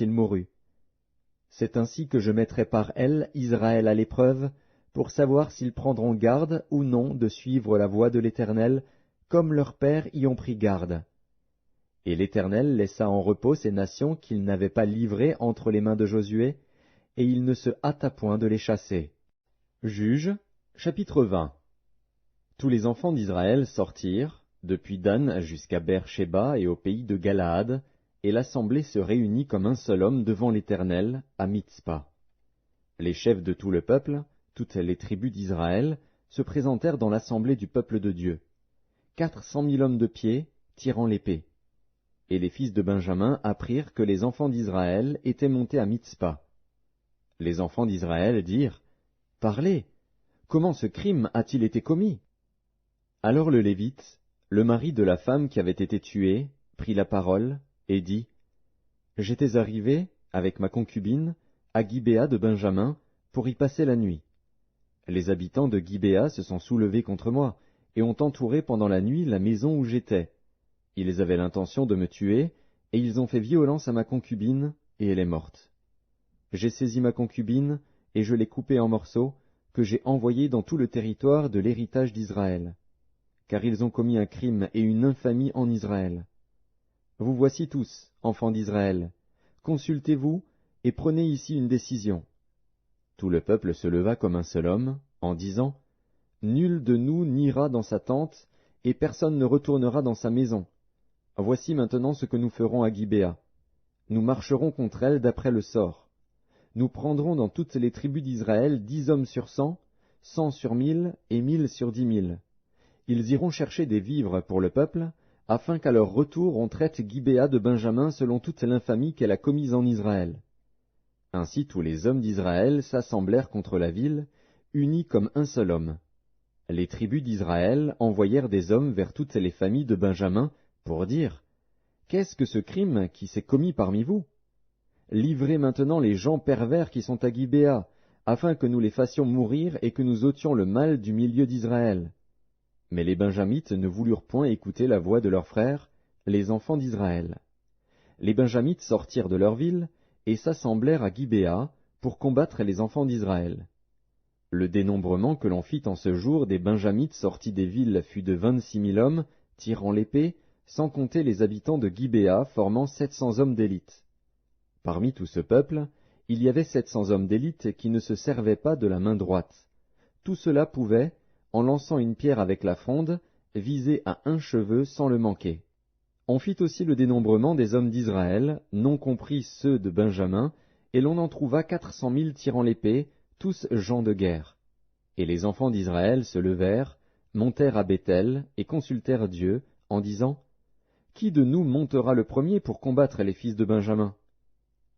il mourut. C'est ainsi que je mettrai par elle Israël à l'épreuve, pour savoir s'ils prendront garde ou non de suivre la voie de l'Éternel, comme leurs pères y ont pris garde. Et l'Éternel laissa en repos ces nations qu'il n'avait pas livrées entre les mains de Josué, et il ne se hâta point de les chasser. Juges, chapitre 20. Tous les enfants d'Israël sortirent, depuis Dan jusqu'à Beer-Shéba et au pays de Galaad, et l'assemblée se réunit comme un seul homme devant l'Éternel, à Mitzpa. Les chefs de tout le peuple, toutes les tribus d'Israël, se présentèrent dans l'assemblée du peuple de Dieu. 400 000 hommes de pied, tirant l'épée. Et les fils de Benjamin apprirent que les enfants d'Israël étaient montés à Mitzpa. Les enfants d'Israël dirent, « Parlez, comment ce crime a-t-il été commis ?» Alors le Lévite, le mari de la femme qui avait été tuée, prit la parole et dit, « J'étais arrivé, avec ma concubine, à Gibéa de Benjamin, pour y passer la nuit. Les habitants de Gibéa se sont soulevés contre moi, et ont entouré pendant la nuit la maison où j'étais. Ils avaient l'intention de me tuer, et ils ont fait violence à ma concubine, et elle est morte. J'ai saisi ma concubine, et je l'ai coupée en morceaux, que j'ai envoyée dans tout le territoire de l'héritage d'Israël. Car ils ont commis un crime et une infamie en Israël. Vous voici tous, enfants d'Israël, consultez-vous, et prenez ici une décision. » Tout le peuple se leva comme un seul homme, en disant, « Nul de nous n'ira dans sa tente, et personne ne retournera dans sa maison. Voici maintenant ce que nous ferons à Gibéa. Nous marcherons contre elle d'après le sort. Nous prendrons dans toutes les tribus d'Israël 10 hommes sur 100, 100 sur 1000 et 1000 sur 10 000. Ils iront chercher des vivres pour le peuple, afin qu'à leur retour on traite Gibéa de Benjamin selon toute l'infamie qu'elle a commise en Israël. » Ainsi tous les hommes d'Israël s'assemblèrent contre la ville, unis comme un seul homme. Les tribus d'Israël envoyèrent des hommes vers toutes les familles de Benjamin pour dire, « Qu'est-ce que ce crime qui s'est commis parmi vous? Livrez maintenant les gens pervers qui sont à Gibéa, afin que nous les fassions mourir et que nous ôtions le mal du milieu d'Israël. » Mais les Benjamites ne voulurent point écouter la voix de leurs frères, les enfants d'Israël. Les Benjamites sortirent de leur ville, et s'assemblèrent à Gibéa pour combattre les enfants d'Israël. Le dénombrement que l'on fit en ce jour des Benjamites sortis des villes fut de 26 000 hommes, tirant l'épée, sans compter les habitants de Gibéa formant 700 hommes d'élite. Parmi tout ce peuple, il y avait 700 hommes d'élite qui ne se servaient pas de la main droite. Tout cela pouvait, en lançant une pierre avec la fronde, viser à un cheveu sans le manquer. On fit aussi le dénombrement des hommes d'Israël, non compris ceux de Benjamin, et l'on en trouva 400 000 tirant l'épée, tous gens de guerre. Et les enfants d'Israël se levèrent, montèrent à Béthel, et consultèrent Dieu, en disant, « Qui de nous montera le premier pour combattre les fils de Benjamin ?»